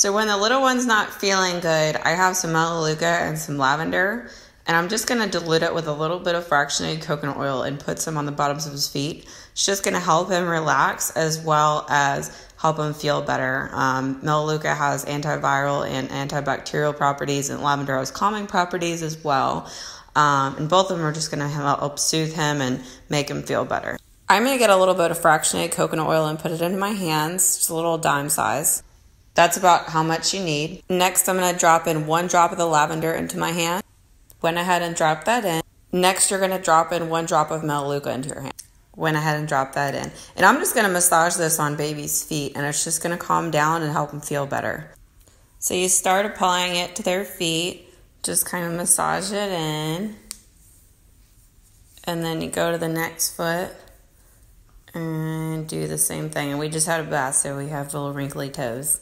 So when the little one's not feeling good, I have some Melaleuca and some lavender, and I'm just going to dilute it with a little bit of fractionated coconut oil and put some on the bottoms of his feet. It's just going to help him relax as well as help him feel better. Melaleuca has antiviral and antibacterial properties, and lavender has calming properties as well. And both of them are just going to help soothe him and make him feel better. I'm going to get a little bit of fractionated coconut oil and put it into my hands, just a little dime size. That's about how much you need. Next, I'm going to drop in 1 drop of the lavender into my hand. Went ahead and dropped that in. Next, you're going to drop in 1 drop of Melaleuca into your hand. Went ahead and dropped that in. And I'm just going to massage this on baby's feet, and it's just going to calm down and help them feel better. So you start applying it to their feet. Just kind of massage it in. And then you go to the next foot and do the same thing. And we just had a bath, so we have little wrinkly toes.